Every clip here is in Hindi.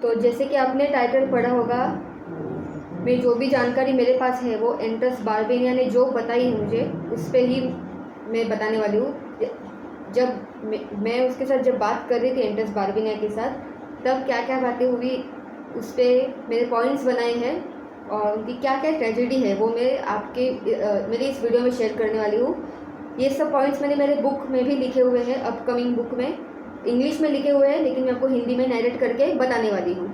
तो जैसे कि आपने टाइटल पढ़ा होगा, मैं जो भी जानकारी मेरे पास है वो एंटस बार्बेनिया ने जो बताई है मुझे उस पर ही मैं बताने वाली हूँ। जब मैं उसके साथ जब बात कर रही थी एंटस बार्बेनिया के साथ, तब क्या क्या बातें हुई उस पर मेरे पॉइंट्स बनाए हैं और उनकी क्या क्या ट्रेजेडी है वो मैं मेरी इस वीडियो में शेयर करने वाली हूँ। ये सब पॉइंट्स मैंने मेरे बुक में भी लिखे हुए हैं, अपकमिंग बुक में इंग्लिश में लिखे हुए हैं, लेकिन मैं आपको हिंदी में नैरेट करके बताने वाली हूँ।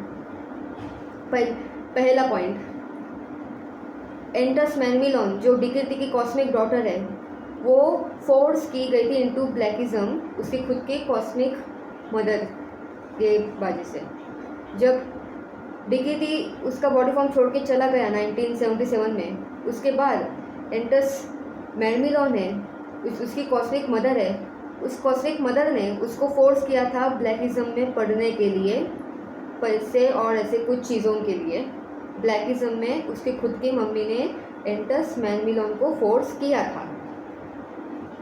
पहला पॉइंट, एंटस मैनमिलोन जो डिकीर्ति की कॉस्मिक डॉटर है, वो फोर्स की गई थी इनटू ब्लैकिज्म उसकी खुद की कॉस्मिक मदर के वजह से। जब डिकीर्ति उसका बॉडी फॉर्म छोड़ के चला गया 1977 में, उसके बाद एंटस मैनमिलोन है, उसकी कॉस्मिक मदर है, उस कॉस्मिक मदर ने उसको फोर्स किया था ब्लैकिज्म में पढ़ने के लिए, पैसे और ऐसे कुछ चीज़ों के लिए। ब्लैकिज्म में उसकी खुद की मम्मी ने एंटस मैनमिलोन को फोर्स किया था।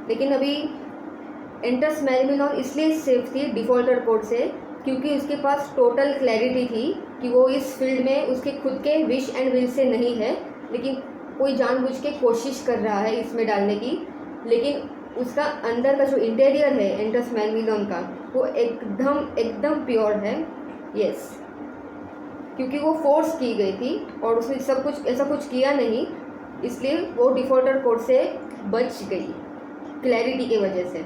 लेकिन अभी एंटस मैनमिलोन इसलिए सेफ थी डिफॉल्टर कोड से क्योंकि उसके पास टोटल क्लैरिटी थी कि वो इस फील्ड में उसके खुद के विश एंड विल से नहीं है, लेकिन कोई जानबूझ के कोशिश कर रहा है इसमें डालने की। लेकिन उसका अंदर का जो इंटीरियर है एंटस मैनमिलोन का, वो एकदम प्योर है। यस, क्योंकि वो फोर्स की गई थी और उसने सब कुछ ऐसा कुछ किया नहीं, इसलिए वो डिफॉल्टर कोड से बच गई क्लैरिटी की वजह से।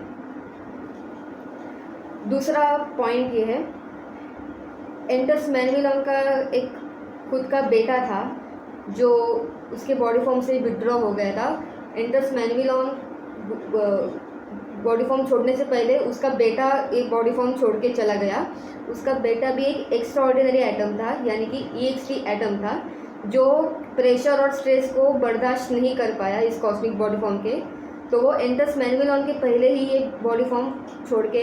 दूसरा पॉइंट ये है, एंटस मैनमिलोन का एक खुद का बेटा था जो उसके बॉडी फॉर्म से विड्रॉ हो गया था। एंटस मैनमिलोन बॉडी फॉर्म छोड़ने से पहले उसका बेटा एक बॉडी फॉर्म छोड़ के चला गया। उसका बेटा भी एक एक्स्ट्राऑर्डिनरी एटम था, यानी कि EXT एटम था, जो प्रेशर और स्ट्रेस को बर्दाश्त नहीं कर पाया इस कॉस्मिक बॉडी फॉर्म के। तो वो एंटस मैनमिलोन के पहले ही ये बॉडी फॉर्म छोड़ के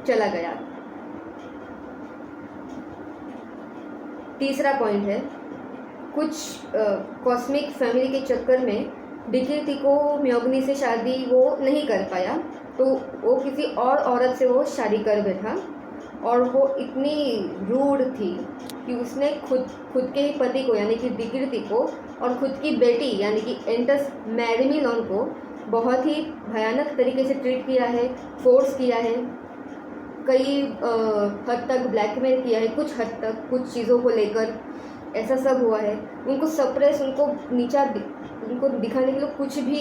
चला गया। तीसरा पॉइंट है, कुछ कॉस्मिक फैमिली के चक्कर में डिकीर्ति को म्योगनी से शादी वो नहीं कर पाया, तो वो किसी और औरत से वो शादी कर बैठा और वो इतनी रूड थी कि उसने खुद के ही पति को यानी कि डिकीर्ति को और खुद की बेटी यानी कि एंटस मैनमिलोन को बहुत ही भयानक तरीके से ट्रीट किया है, फोर्स किया है, कई हद तक ब्लैकमेल किया है, कुछ हद तक कुछ चीज़ों को लेकर ऐसा सब हुआ है। उनको सप्रेस, उनको नीचा, उनको दिखाने के लिए कुछ भी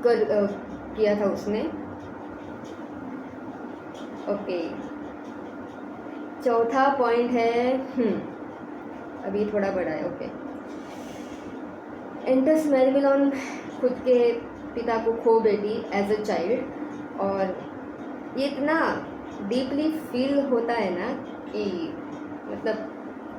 किया था उसने। ओके, चौथा पॉइंट है, अभी थोड़ा बड़ा है। ओके, एंटस मैनमिलोन खुद के पिता को खो बैठी एज अ चाइल्ड, और ये इतना डीपली फील होता है ना कि मतलब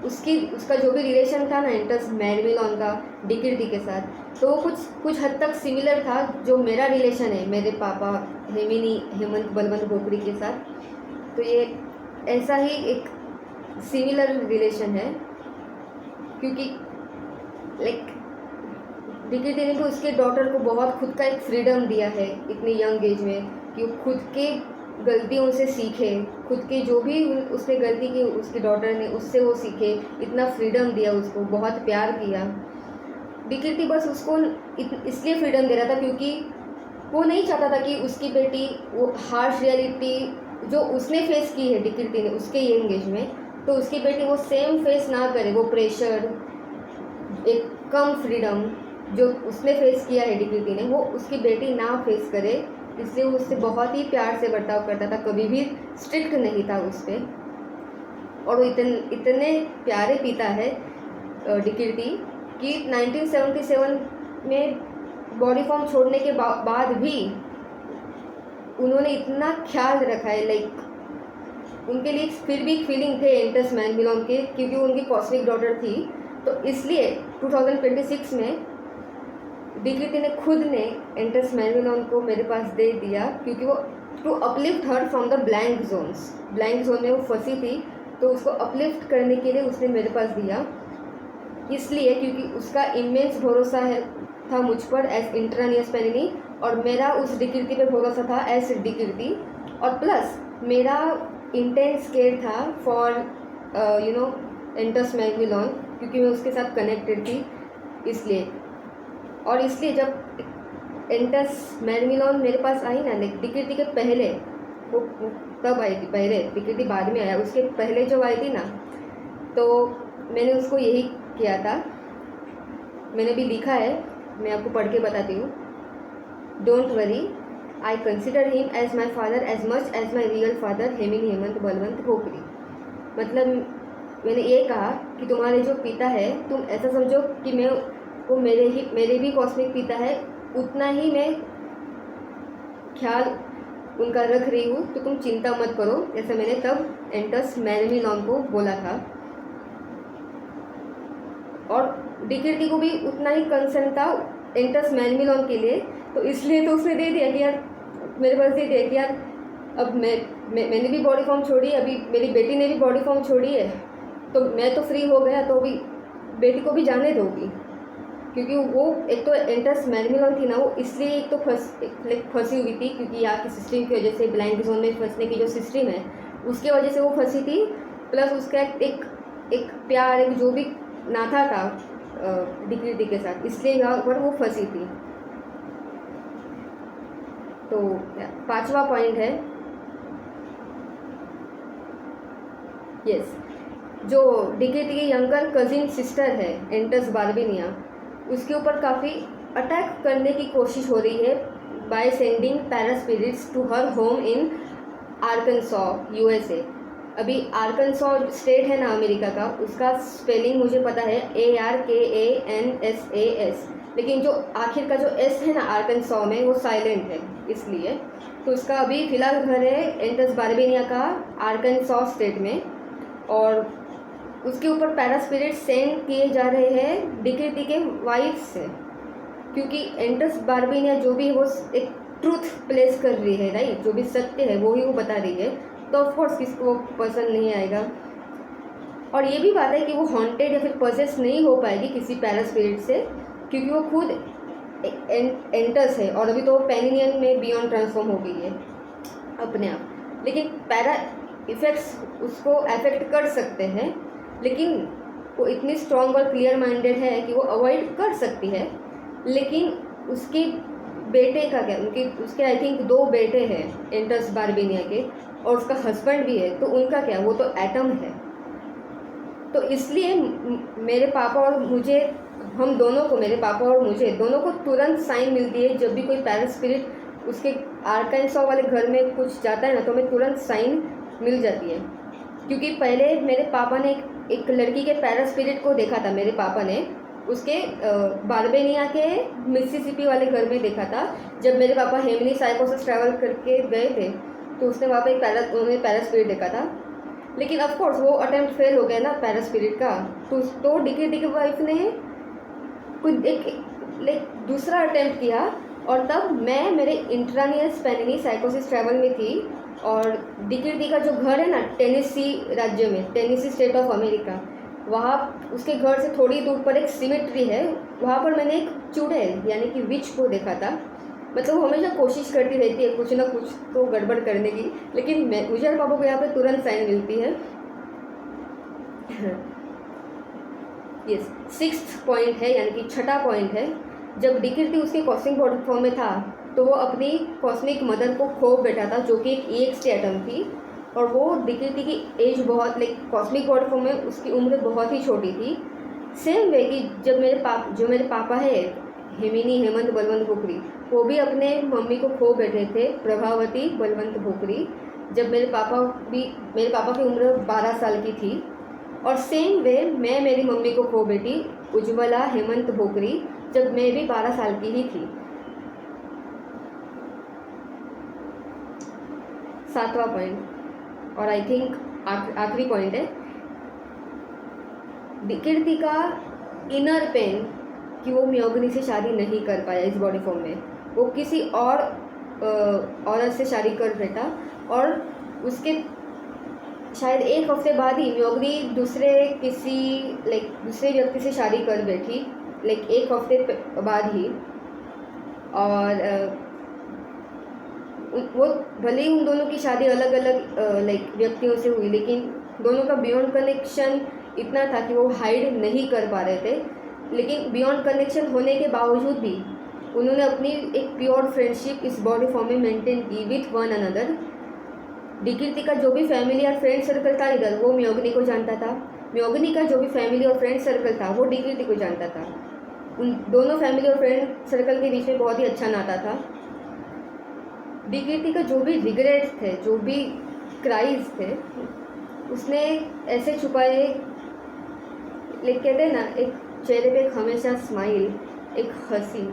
उसका जो भी रिलेशन था ना एंटस मैनमिलोन का डिकीर्ति के साथ, तो वो कुछ हद तक सिमिलर था जो मेरा रिलेशन है मेरे पापा हेमंत बलवंत गोखरी के साथ। तो ये ऐसा ही एक सिमिलर रिलेशन है, क्योंकि लाइक डिकीर्ति ने भी उसके डॉटर को बहुत खुद का एक फ्रीडम दिया है इतनी यंग एज में कि वो खुद के गलतियों से सीखे, खुद के जो भी उसने गलती की उसकी डॉटर ने उससे वो सीखे, इतना फ्रीडम दिया उसको, बहुत प्यार किया। डिकीर्ति बस उसको इसलिए फ्रीडम दे रहा था क्योंकि वो नहीं चाहता था कि उसकी बेटी वो हार्श रियलिटी जो उसने फेस की है डिकीर्ति ने उसके यंग एज में, तो उसकी बेटी वो सेम फेस ना करे, वो प्रेशर, एक कम फ्रीडम जो उसने फेस किया है डिकीर्ति ने, वो उसकी बेटी ना फेस करे। इसलिए वो उससे बहुत ही प्यार से बर्ताव करता था, कभी भी स्ट्रिक्ट नहीं था उस पर। और वो इतने प्यारे पिता है डिकीर्ति कि 1977 में बॉडी फॉर्म छोड़ने के बाद भी उन्होंने इतना ख्याल रखा है, लाइक उनके लिए फिर भी फीलिंग थे एंटस मैनमिलोन के, क्योंकि वो उनकी कॉस्मिक डॉटर थी। तो इसलिए 2026 में डिकीर्ति ने खुद ने एंटस मैनमिलोन को मेरे पास दे दिया, क्योंकि वो to uplift her from the blank zone में वो फंसी थी, तो उसको अपलिफ्ट करने के लिए उसने मेरे पास दिया। इसलिए क्योंकि उसका इमेंस भरोसा था मुझ पर एज इंट्रानियस पेनिनी, और मेरा उस डिकीर्ति पे भरोसा था एज डिकीर्ति, और प्लस मेरा इंटेंस केयर था फॉर एंटस मैग्विलॉन, क्योंकि मैं उसके साथ कनेक्टेड थी इसलिए। और इसलिए जब एंटस मैग्विलॉन मेरे पास आई ना, लाइक डिकेटी के पहले, वो तब आई थी, पहले डिकेटी बाद में आया, उसके पहले जो आई थी ना, तो मैंने उसको यही किया था। मैंने भी लिखा है, मैं आपको पढ़ के बताती हूँ। Don't worry, I consider him as my father as much as my real father हेमिनी हेमंत बलवंत भोकरी। मतलब मैंने ये कहा कि तुम्हारे जो पिता है, तुम ऐसा समझो कि मैं वो मेरे भी कॉस्मिक पिता है, उतना ही मैं ख्याल उनका रख रही हूँ, तो तुम चिंता मत करो। ऐसा मैंने तब एंटस मैग्विलॉन को बोला था। और डिकेटी को भी उतना ही कंसर्न था एंटस मैग्विलॉन के लिए, तो इसलिए तो उसने दे दिया कि यार, मेरे पास दे दिया कि यार अब मैंने भी बॉडी फॉर्म छोड़ी, अभी मेरी बेटी ने भी बॉडी फॉर्म छोड़ी है, तो मैं तो फ्री हो गया, तो अभी बेटी को भी जाने दोगी। क्योंकि वो एक तो एंटस मैग्विलॉन थी ना, वो इसलिए एक तो फंसी हुई थी, क्योंकि यहाँ की सिस्टम की वजह से, ब्लाइंड जोन में फंसने की जो सिस्टम है उसके वजह से वो फंसी थी। प्लस उसका एक प्यार, एक जो भी नाता था डिकेटी के साथ, इसलिए यहाँ पर वो फंसी थी। तो 5वां पॉइंट है, यस, जो डिकेटी की यंगर कजिन सिस्टर है एंटस बार्बेनिया, उसके ऊपर काफ़ी अटैक करने की कोशिश हो रही है by sending para spirits to her home in Arkansas, USA. अभी आर्कनसॉ स्टेट है ना अमेरिका का, उसका स्पेलिंग मुझे पता है ARKANSAS, लेकिन जो आखिर का जो एस है ना आर्कनसॉ में, वो साइलेंट है, इसलिए तो उसका अभी फ़िलहाल घर है एंटस बार्बेनिया का आर्कनसॉ स्टेट में। और उसके ऊपर पैरास्पिरिट सेंड किए जा रहे हैं डिकेटी के वाइफ से, क्योंकि एंटस बार्बेनिया जो भी वो एक ट्रूथ प्लेस कर रही है, राइट, जो भी सत्य है वो ही वो बता रही है, तो ऑफकोर्स किसको वो पसंद नहीं आएगा। और ये भी बात है कि वो हॉन्टेड या फिर पजेस नहीं हो पाएगी किसी पैरास्पिरिट से, क्योंकि वो खुद एंटस है, और अभी तो वो पेनिनियन में बियॉन्ड ट्रांसफॉर्म हो गई है अपने आप। लेकिन पैरा इफेक्ट्स उसको अफेक्ट कर सकते हैं, लेकिन वो इतनी स्ट्रॉन्ग और क्लियर माइंडेड है कि वो अवॉइड कर सकती है। लेकिन उसके बेटे का क्या, उसके आई थिंक 2 बेटे हैं एंटस बार्बेनिया के, और उसका हस्बैंड भी है, तो उनका क्या, वो तो एटम है। तो इसलिए मेरे पापा और मुझे, हम दोनों को, मेरे पापा और मुझे दोनों को तुरंत साइन मिलती है जब भी कोई पैरास्पिरिट उसके आर्कनसॉ वाले घर में कुछ जाता है ना, तो हमें तुरंत साइन मिल जाती है। क्योंकि पहले मेरे पापा ने एक लड़की के पैरास्पिरिट को देखा था, मेरे पापा ने उसके बार्बेनिया के मिसिसिपी वाले घर में देखा था। जब मेरे पापा हेमनी साइकोसिस ट्रैवल करके गए थे, तो उसने वहाँ पे उन्होंने पैरास्पिरिट देखा था। लेकिन ऑफ कोर्स वो अटेम्प्ट फेल हो गया ना पैरास्पिरिट का, तो डिकेटी की वाइफ ने कुछ एक दूसरा अटेम्प्ट किया, और तब मैं मेरे इंट्रानियस पेनिनी साइकोसिस ट्रैवल में थी। और डिकेटी का जो घर है ना टेनेसी राज्य में, टेनेसी स्टेट ऑफ अमेरिका, वहाँ उसके घर से थोड़ी दूर पर एक सिमेट्री है, वहाँ पर मैंने एक चुड़ैल यानी कि विच को देखा था। मतलब वो हमेशा कोशिश करती रहती है कुछ ना कुछ तो गड़बड़ करने की, लेकिन मुझे और पापा को यहाँ पे तुरंत साइन मिलती है। यस, 6th पॉइंट है, यानी कि 6ठा पॉइंट है, जब डिकेटी उसके कॉस्मिक बॉडी फॉर्म में था, तो वो अपनी कॉस्मिक मदर को खो बैठा था, जो कि एक EXT एटम थी। और वो डिकेटी की एज बहुत, लाइक कॉस्मिक बॉडी फॉर्म में उसकी उम्र बहुत ही छोटी थी। सेम वे कि जब मेरे पापा है हेमिनी हेमंत बलवंत भोकरी, वो भी अपने मम्मी को खो बैठे थे, प्रभावती बलवंत भोकरी, जब मेरे पापा की उम्र 12 साल की थी। और सेम वे मैं मेरी मम्मी को खो बैठी, उज्ज्वला हेमंत भोकरी, जब मैं भी 12 साल की ही थी। 7वां पॉइंट और आई थिंक आखिरी पॉइंट है, डिकेटी का इनर पेन कि वो म्योगनी से शादी नहीं कर पाया इस बॉडी फॉर्म में, वो किसी और औरत से शादी कर बैठा, और उसके शायद 1 हफ्ते बाद ही म्योगनी दूसरे व्यक्ति से शादी कर बैठी, 1 हफ्ते बाद ही। और वो भले ही उन दोनों की शादी अलग अलग व्यक्तियों से हुई, लेकिन दोनों का बियॉन्ड कनेक्शन इतना था कि वो हाइड नहीं कर पा रहे थे, लेकिन बियॉन्ड कनेक्शन होने के बावजूद भी उन्होंने अपनी एक प्योर फ्रेंडशिप इस बॉडी फॉर्म में मेंटेन की विथ वन अनदर। डिकीर्ति का जो भी फैमिली और फ्रेंड सर्कल था इधर, वो म्योगनी को जानता था। म्योगनी का जो भी फैमिली और फ्रेंड सर्कल था वो डिकीर्ति को जानता था। उन दोनों फैमिली और फ्रेंड सर्कल के बीच में बहुत ही अच्छा नाता था। डिकीर्ति का जो भी रिग्रेट्स थे, जो भी क्राइज थे, उसने ऐसे छुपाए, लेकिन कहते हैं ना, एक चेहरे पे एक हमेशा स्माइल, एक हंसी,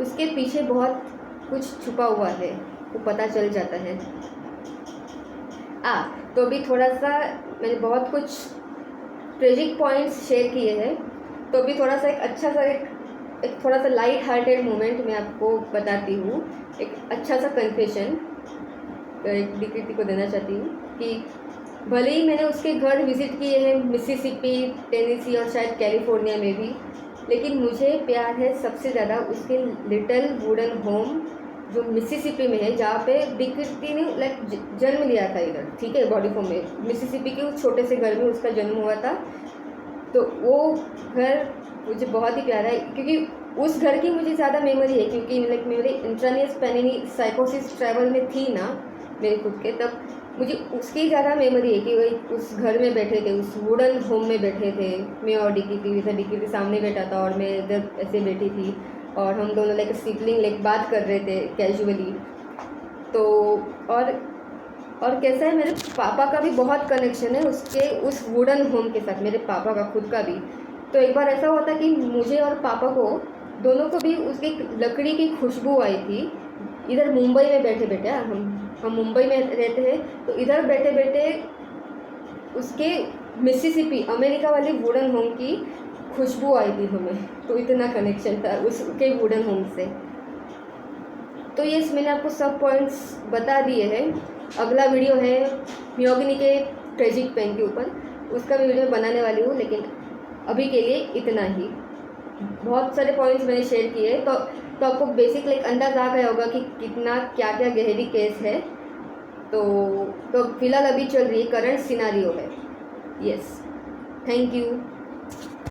उसके पीछे बहुत कुछ छुपा हुआ है, वो पता चल जाता है। तो अभी थोड़ा सा मैंने बहुत कुछ ट्रेजिक पॉइंट्स शेयर किए हैं, तो अभी थोड़ा सा एक अच्छा सा एक थोड़ा सा लाइट हार्टेड मोमेंट मैं आपको बताती हूँ। एक अच्छा सा कन्फेशन डिकीर्ति को देना चाहती हूँ कि भले ही मैंने उसके घर विज़िट किए हैं मिसिसिपी, टेनेसी और शायद कैलिफोर्निया में भी, लेकिन मुझे प्यार है सबसे ज़्यादा उसके लिटिल वुडन होम जो मिसिसिपी में है, जहाँ पे डिकीर्ति ने जन्म लिया था इधर, ठीक है, बॉडी फॉर्म में। मिसिसिपी के उस छोटे से घर में उसका जन्म हुआ था। तो वो घर मुझे बहुत ही प्यारा है, क्योंकि उस घर की मुझे ज़्यादा मेमोरी है, क्योंकि मेरी इंट्रानियस पैनिनी साइकोसिस ट्रैवल में थी ना मेरे खुद के, तब मुझे उसकी ज़्यादा मेमोरी है कि वही उस घर में बैठे थे, उस वुडन होम में बैठे थे, मैं और डिकीर्ति सामने बैठा था और मैं इधर ऐसे बैठी थी, और हम दोनों सिबलिंग बात कर रहे थे कैजुअली। तो और कैसा है, मेरे पापा का भी बहुत कनेक्शन है उसके उस वुडन होम के साथ, मेरे पापा का खुद का भी। तो एक बार ऐसा हुआ था कि मुझे और पापा को दोनों को भी उसकी लकड़ी की खुशबू आई थी। इधर मुंबई में बैठे बैठे, हम मुंबई में रहते हैं, तो इधर बैठे बैठे उसके मिसिसिपी अमेरिका वाली वुडन होम की खुशबू आई थी हमें। तो इतना कनेक्शन था उसके वुडन होम से। तो ये मैंने आपको सब पॉइंट्स बता दिए हैं। अगला वीडियो है म्योगनी के ट्रेजिक पेन के ऊपर, उसका भी वीडियो बनाने वाली हूँ, लेकिन अभी के लिए इतना ही। बहुत सारे पॉइंट्स मैंने शेयर किए, तो आपको बेसिक अंदाज आ गया होगा कि कितना क्या क्या गहरी केस है। तो फिलहाल अभी चल रही करंट सिनारियो है। Yes, thank you.